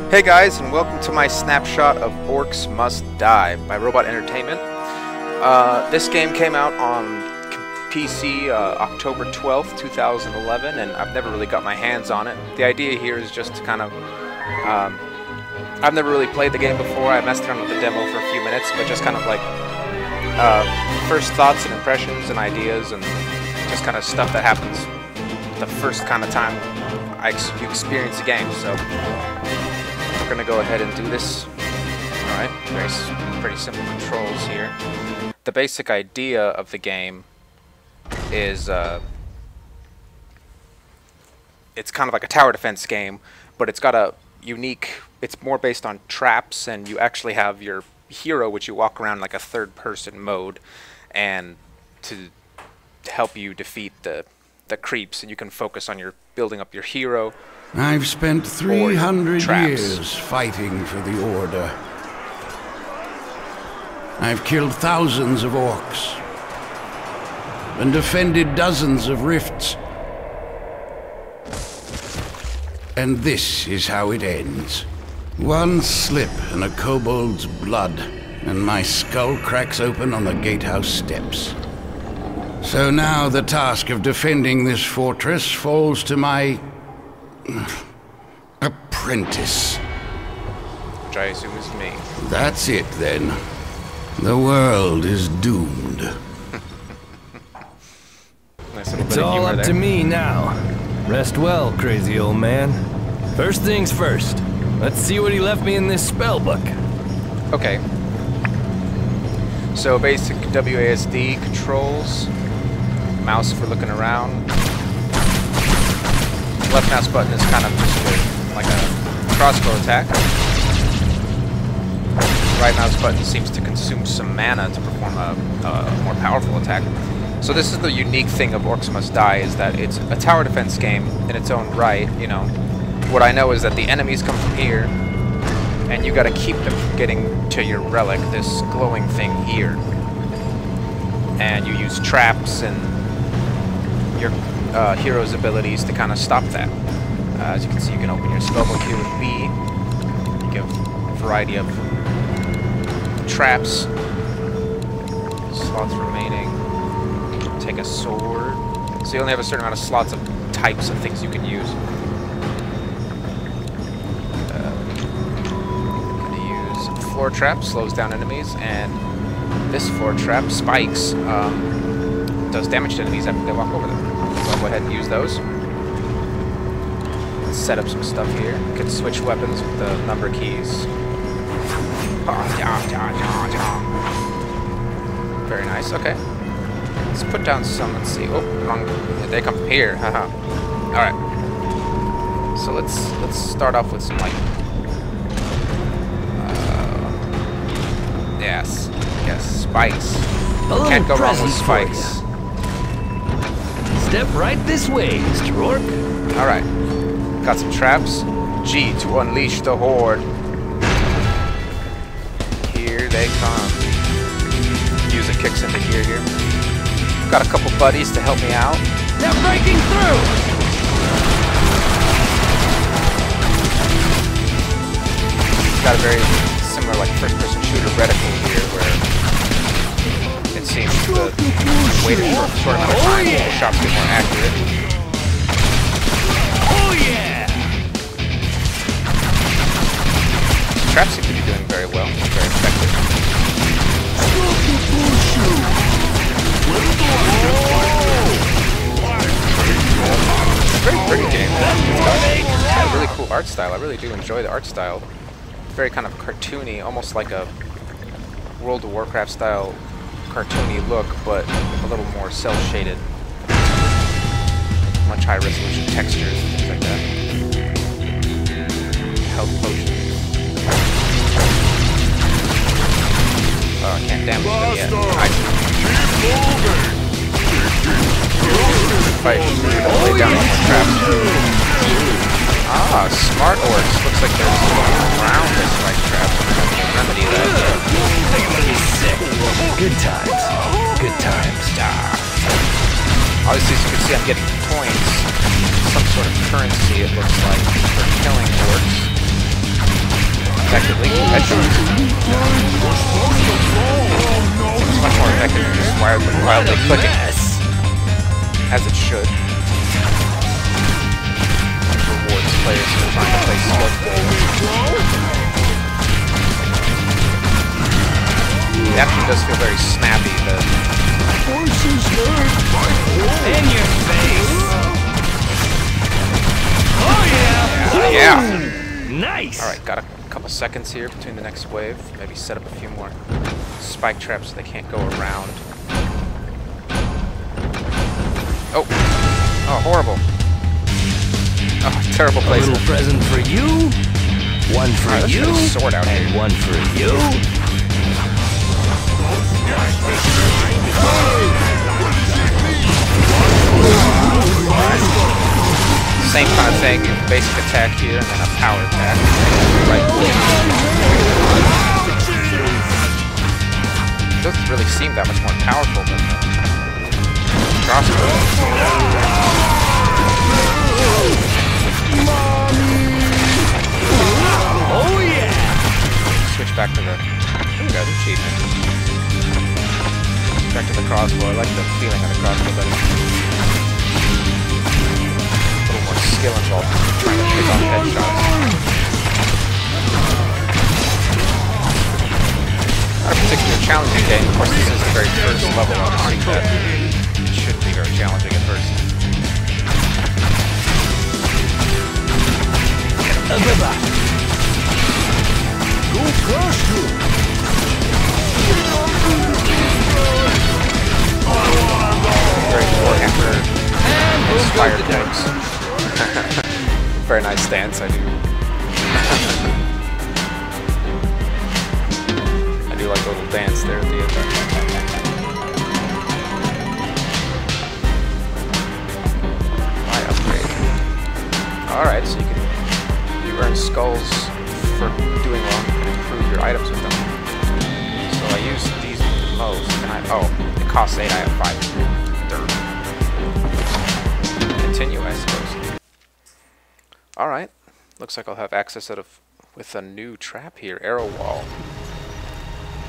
Hey guys, and welcome to my snapshot of Orcs Must Die by Robot Entertainment. This game came out on PC October 12th, 2011, and I've never really got my hands on it. The idea here is just to kind of... I've never really played the game before. I messed around with the demo for a few minutes, but just kind of like first thoughts and impressions and ideas and just kind of stuff that happens the first kind of time you experience the game. So we're going to go ahead and do this. Alright, pretty simple controls here. The basic idea of the game is it's kind of like a tower defense game, but it's got a unique, it's more based on traps, and you actually have your hero, which you walk around like a third-person mode, and to help you defeat the creeps, and you can focus on your building up your hero. I've spent 300 years fighting for the Order. I've killed thousands of orcs and defended dozens of rifts. And this is how it ends. One slip and a kobold's blood, and my skull cracks open on the gatehouse steps. So now the task of defending this fortress falls to my apprentice. Which I assume is me. That's it then. The world is doomed. Nice little It's bit of all humor up there. to me now. Rest well, crazy old man. First things first. Let's see what he left me in this spell book. Okay. So basic WASD controls. Mouse for looking around. Left mouse button is kind of just like a crossbow attack. Right mouse button seems to consume some mana to perform a more powerful attack. So this is the unique thing of Orcs Must Die, is that it's a tower defense game in its own right. You know, what I know is that the enemies come from here, and you got to keep them from getting to your relic, this glowing thing here. And you use traps and your hero's abilities to kind of stop that. As you can see, you can open your spellbook here with B. You give a variety of traps. Slots remaining. Take a sword. So you only have a certain amount of slots of types of things you can use. I'm gonna use floor trap, slows down enemies, and this floor trap, spikes, does damage to enemies after they walk over them. So I'll go ahead and use those. Let's set up some stuff here. You can switch weapons with the number keys. Very nice, okay. Let's put down some, let's see. Oh, wrong. They come from here, haha. Alright. So let's start off with some, like, yes, spikes. Can't go wrong with spikes. Step right this way, Mr. Orc. Alright. Got some traps. G to unleash the horde. Here they come. Music kicks into gear here. Got a couple buddies to help me out. They're breaking through! Got a very similar, like, first-person shooter reticle here, where it seems the waiting for a short amount of time, the shots get more accurate. Oh yeah! Traps seem to be doing very well, very effective. It's a very pretty game. It's got a really cool art style. I really do enjoy the art style. It's very kind of cartoony, almost like a World of Warcraft style cartoony look, but a little more cel-shaded. Much higher resolution textures and things like that. Health potions. Oh, I can't damage them yet. Fight. Lay down more traps. Ah, smart orcs. Looks like there's around this like trap. Remedy that. Good times. Good times. Obviously, as you can see, I'm getting points. Some sort of currency, it looks like, for killing orcs. headshots. It's much more effective than just wildly clicking, as it should. Rewards players for trying to play skillful. It actually does feel very snappy. In your face! Oh yeah! Yeah! Nice! Alright, got a couple seconds here between the next wave. Maybe set up a few more spike traps so they can't go around. Oh! Oh, horrible. Oh, terrible A placement. little present for you, one for Alright, let's you, get a sword out and here. one for you. Same kind of thing, basic attack here, and then a power attack. Right click. It doesn't really seem that much more powerful than the crossbow. Oh yeah! Switch back to the achievement. Back to the crossbow. I like the feeling of the crossbow better. A little more skill involved trying to pick off headshots. Not a particularly challenging game. Of course, this is the very first level. Obviously, that it should be very challenging at first. Goodbye. Go faster! Very Warhammer inspired jokes. Very nice stance, I do. I do like a little dance there at the end. My upgrade. Alright, so you earn skulls for doing well. You can improve your items with them. So I use these the most, and it costs 8, I have 5. Continue, I suppose. Alright, looks like I'll have access with a new trap here, arrow wall.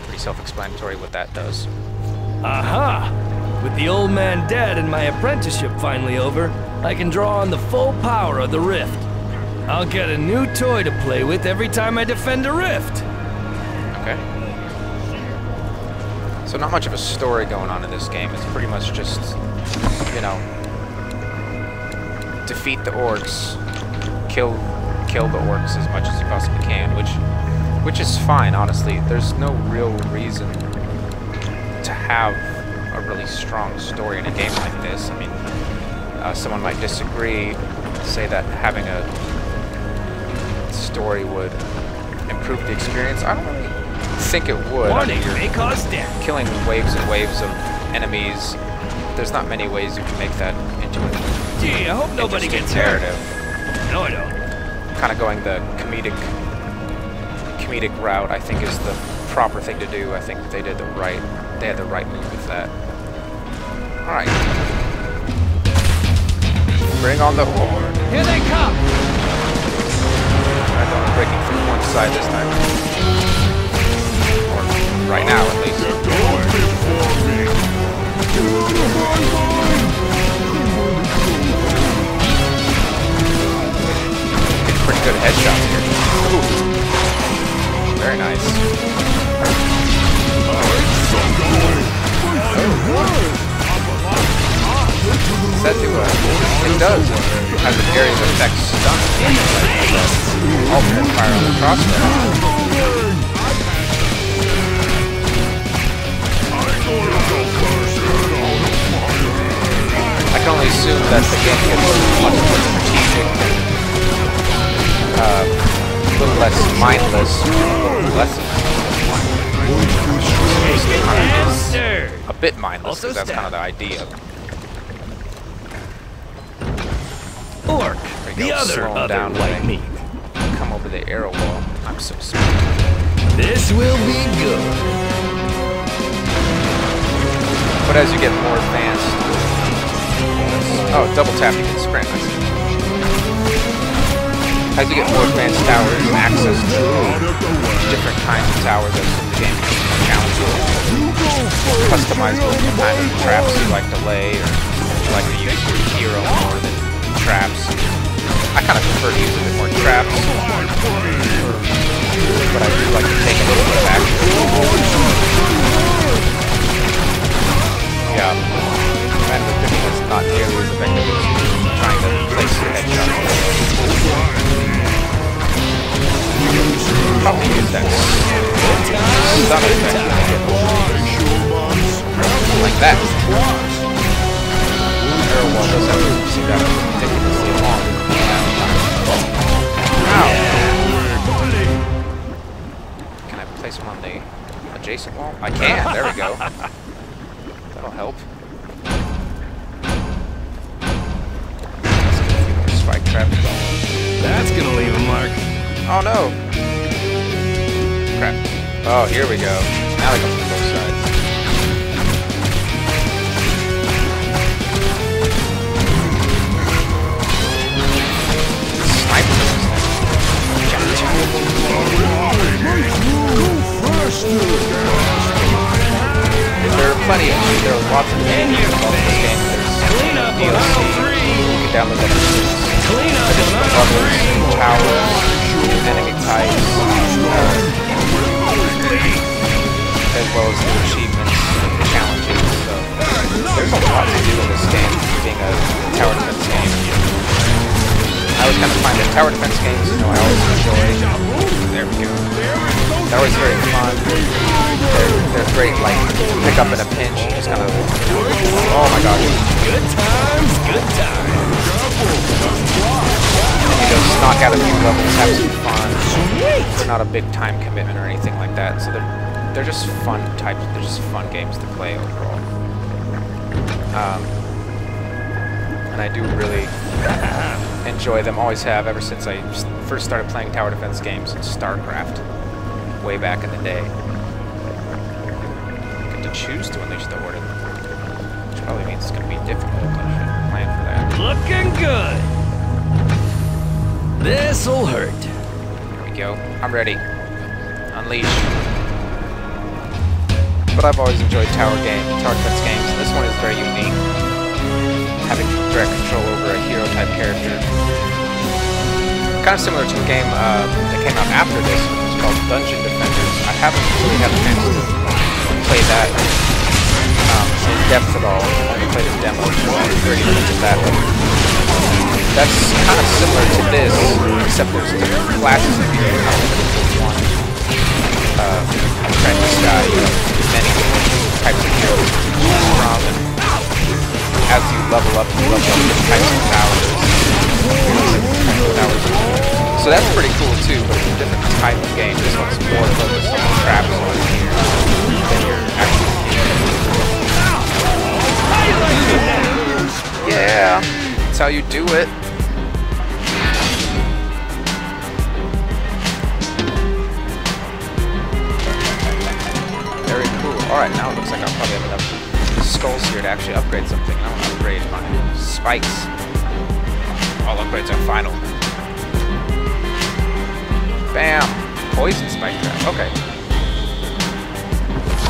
Pretty self-explanatory what that does. Aha! With the old man dead and my apprenticeship finally over, I can draw on the full power of the rift. I'll get a new toy to play with every time I defend a rift. Okay. So not much of a story going on in this game. It's pretty much just, you know, defeat the orcs, kill the orcs as much as you possibly can, which is fine, honestly. There's no real reason to have a really strong story in a game like this. I mean, someone might disagree, say that having a story would improve the experience. I don't really think it would. Warning, I mean, may cause death. killing waves and waves of enemies. There's not many ways you can make that into a Gee, I hope nobody gets hurt. narrative. No, I don't. Kind of going the comedic route, I think, is the proper thing to do. I think they had the right move with that. All right, bring on the horde. Here they come. I know I'm breaking through one side this time. Or right now, at least. Getting pretty good headshots here. Ooh. Very nice. Said to it does. Has a very effect stun. Alternate fire on the crossbow. I can only assume that the game gets much more strategic and a little less mindless, a little less a bit mindless, because that's kind of the idea. Orc, the Slow other him down white when they meat. come over the arrow wall. I'm so smart. This will be good. But as you get more advanced, oh, double tap, you can sprint. I see. As you get more advanced towers and access to different kinds of towers as the game becomes more challenging, customizable kind of traps you like to lay, or you like to use your hero more than traps. I kind of prefer to use a bit more traps, but I do like to take a little bit of action. Yeah, and the picking is not nearly as effective as trying to place your headshot. Probably use that stun effect like that. Arrow wall does have to see that ridiculously long. Ow! Can I place him on the adjacent wall? I can, there we go. That'll help. Let's get a few more spike traps going. That's gonna leave a mark. Oh no! Crap. Oh, here we go. Now they come from both sides. Sniper. There are plenty of, there are lots of things about this game. There's DLC, you can download that additional levels, towers, enemy types, as well as the achievements and the challenges. So there's a lot to do in this game, being a tower defense game. I always kind of find that tower defense games, you know, I always enjoy. There we go. They're always very fun. They're great, like, pick up in a pinch. You just kind of, oh my gosh. Good times, good times. You just knock out a few levels, have some fun. They're not a big time commitment or anything like that, so they're just fun types. They're just fun games to play overall. And I do really enjoy them. Always have ever since I first started playing tower defense games in StarCraft, way back in the day. You get to choose to unleash the Horde, which probably means it's going to be difficult. I should plan for that. Looking good. This'll hurt. There we go. I'm ready. Unleash. But I've always enjoyed tower defense games, and this one is very unique. Having direct control over a hero-type character. Kind of similar to a game that came out after this, which is called Dungeon Defenders. I haven't really had a chance to play that in depth at all. I only played a demo for 30 minutes of that. But that's kind of similar to this, except there's different classes in here. I don't think there's one apprentice guy. You have many different types of heroes to choose from, and as you level up different types of towers. So that's pretty cool too, but it's a different type of game. This one's more focused on traps over here than your actual game. Yeah, that's how you do it. Very cool. Alright, now it looks like I'll probably have enough skulls here to actually upgrade something. I want to upgrade my spikes. All upgrades are final. Bam! Poison spike trap. Okay.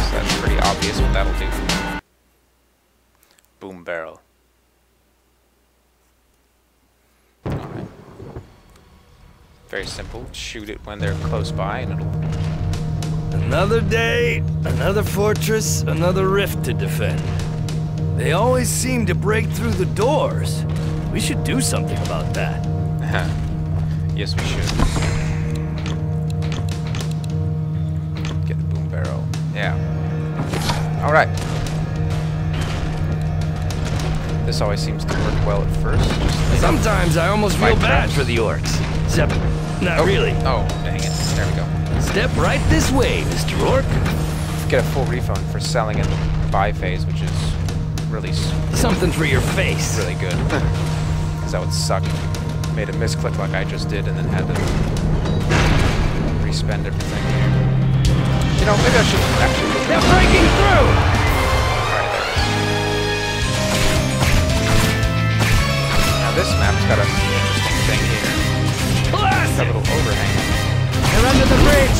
So that's pretty obvious what that'll do. Boom barrel. Alright. Very simple. Shoot it when they're close by and it'll... Another day, another fortress, another rift to defend. They always seem to break through the doors. We should do something about that. Yes, we should. Get the boom barrel. Yeah. Alright. This always seems to work well at first. Sometimes I almost feel bad for the orcs. Except, not really. Oh, dang it. There we go. Step right this way, Mr. Orc. Get a full refund for selling in the buy phase, which is really... Something for your face. Really good. Because that would suck if you made a misclick like I just did and then had to respend everything. You know, maybe I should actually look They're breaking through! Alright, there it is. Now this map's got an interesting thing here. Blast that little overhang. They're under the bridge!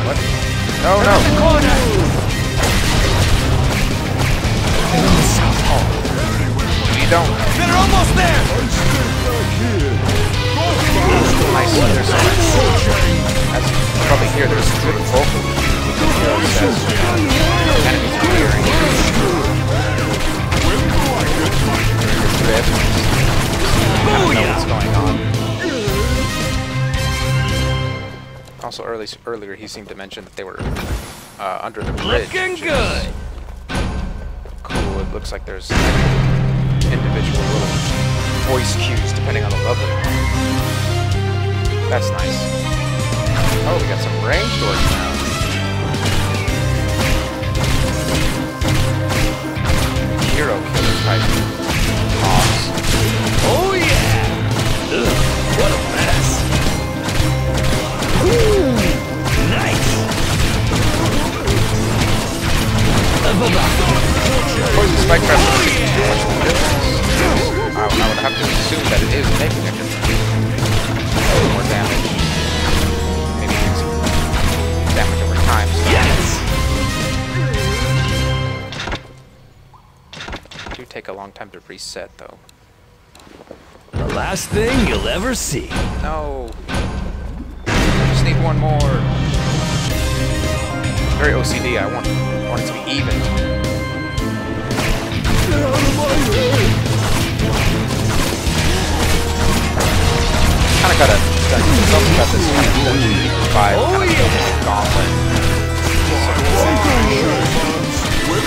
What? No, no! The corner! You don't. They're almost there! Nice. There's so much. As you can probably hear, there's good vocal cues with the hero says enemies are hearing. Drift. You kind of know what's going on. Also, earlier he seemed to mention that they were under the bridge. Looking good! Cool. It looks like there's individual little voice cues depending on the level. That's nice. Oh, we got some ranged orcs now. Hero killer type mobs. Oh yeah! Ugh, what a mess! Ooh, nice! Poison spike trap doesn't make too much of a difference. I would have to assume that it is making a difference. More damage. Maybe doing some damage over time. So. Yes! It do take a long time to reset, though. The last thing you'll ever see. No. Just need one more. Very OCD. I want it to be even. Kind of got something about this kind of dungeon vibe, kind of building a gauntlet.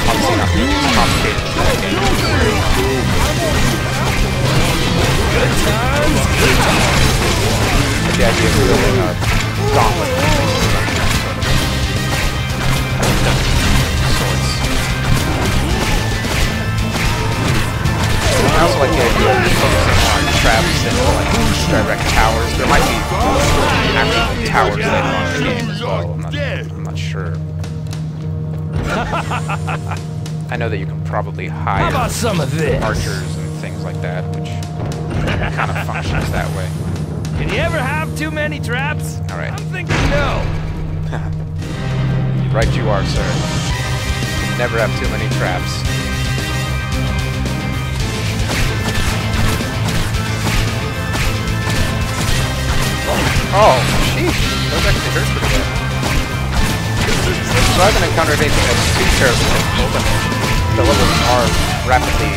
Obviously not really complicated for that game. Good times, good times. But the idea of building a gauntlet sorts. I also like the idea of focusing on traps and like direct towers. There might be actual towers later on in the game as well. I'm not sure. I know that you can probably hire How about some of this? archers and things like that, which kind of functions that way. Can you ever have too many traps? Alright. I'm thinking no. Right you are, sir. Never have too many traps. Oh, sheesh. Those actually hurt pretty good. So I haven't encountered anything that's too terribly difficult, but the levels are rapidly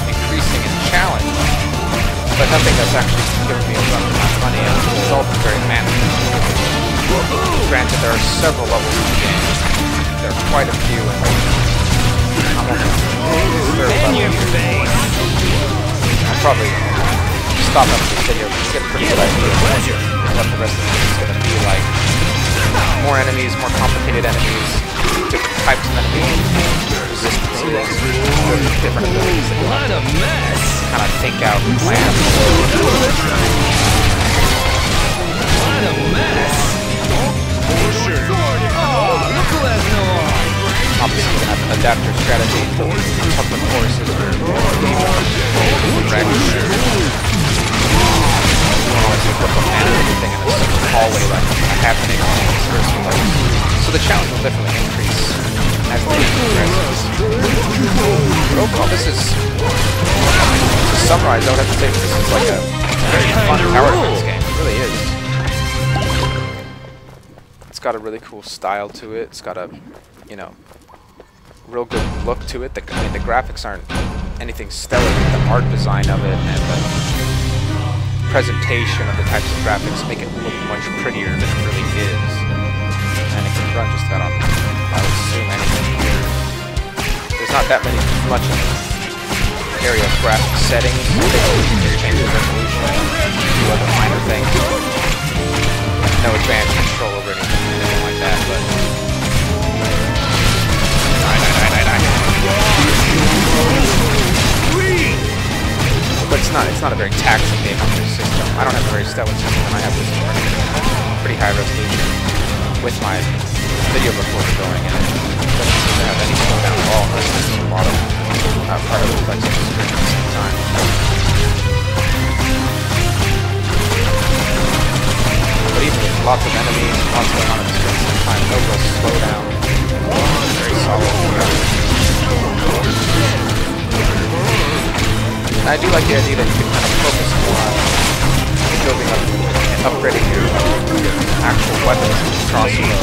increasing in challenge. But nothing that's actually given me a run for my money, and it's all been very manageable. Granted, there are several levels in the game. There are quite a few, and I'm on the third level here. I'll probably stop after this video. It's getting pretty good idea what the rest of it is going to be like. More enemies, more complicated enemies, different types of enemies, resistances, different abilities that you have to kind of think out and plan. What a mess! Oh, look who has no arm! Obviously, you can have to adapt your strategy to public forces or direct. Everything in a single hallway like a happening on this first place. So the challenge will definitely increase as the game progresses. But overall, this is, to summarize, I would have to say this is like a very fun tower defense game. It really is. It's got a really cool style to it. It's got a, you know, real good look to it. I mean, the graphics aren't anything stellar, but the art design of it and the presentation of the types of graphics make it look much prettier than it really is. And it can run just about on, I would assume, any computer. There's not that much of an area of graphic settings. You can change the resolution, do other minor things. No advanced control over anything like that, but... But it's not a very taxing game on your system. I don't have a very stellar system, and I have this running at pretty high resolution with my video recorder going, and it doesn't seem to have any slowdown at all unless there's a lot of part of the complex on the screen at the same time. lots of enemies, lots going on at the same time. No real slowdown. Very solid. And I do like the idea that you can kind of focus more on building up and upgrading your actual weapons, crossbow,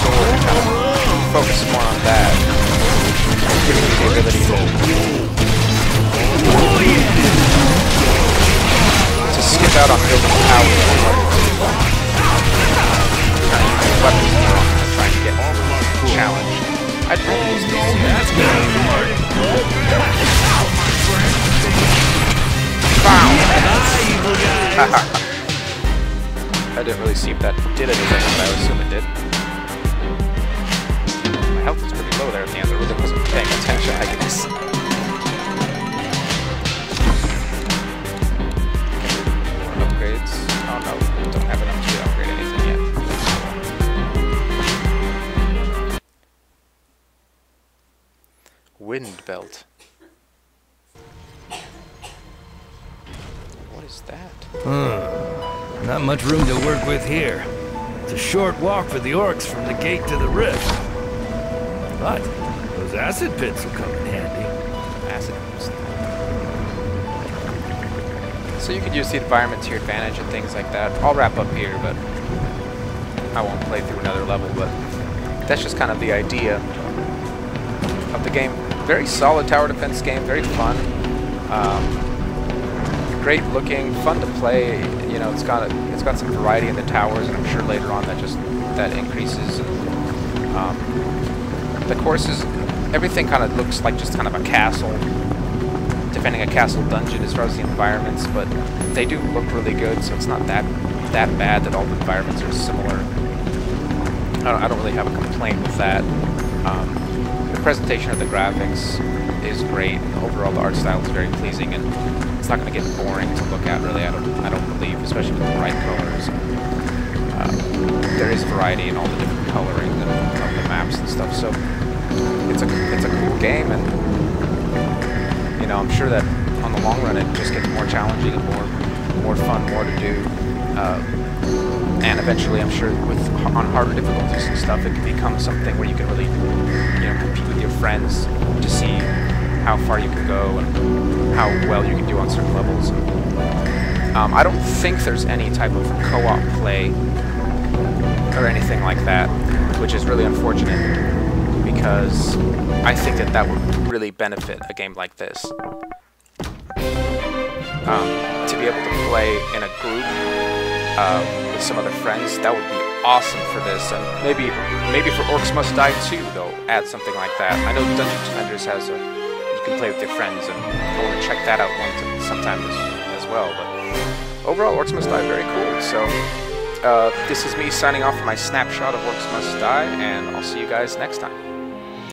sword, kind of focus more on that, giving you the ability to skip out on building power weapons more and trying to get challenged. I'd probably use these. That's good. I didn't really see if that did anything, but I would assume it did. My health was pretty low there at the end. I really wasn't paying attention, I guess. More upgrades. Oh no, don't have enough to upgrade anything yet. Wind belt. What is that? Not much room to work with here. It's a short walk for the orcs from the gate to the rift. But those acid pits will come in handy. Acid pits. So you could use the environment to your advantage and things like that. I'll wrap up here, but I won't play through another level, but that's just kind of the idea of the game. Very solid tower defense game, very fun. Great looking, fun to play. You know, it's got some variety in the towers, and I'm sure later on that increases. The courses, everything kind of looks like just kind of a castle, defending a castle dungeon as far as the environments, but they do look really good, so it's not that bad that all the environments are similar. I don't really have a complaint with that. The presentation of the graphics is great, and overall the art style is very pleasing, and it's not going to get boring to look at, really. I don't believe, especially with the bright colors. There is variety in all the different coloring of the maps and stuff, so it's a cool game, and you know, I'm sure that on the long run it just gets more challenging and more fun, more to do, and eventually I'm sure on harder difficulties and stuff it can become something where you can really, you know, compete with your friends to see how far you can go and how well you can do on certain levels. I don't think there's any type of co-op play or anything like that, which is really unfortunate, because I think that would really benefit a game like this. To be able to play in a group with some other friends, that would be awesome for this, and maybe for Orcs Must Die too, they'll add something like that. I know Dungeon Defenders has you can play with your friends, and I want to check that out sometime as well. But overall, Orcs Must Die, very cool. So this is me signing off for my snapshot of Orcs Must Die, and I'll see you guys next time.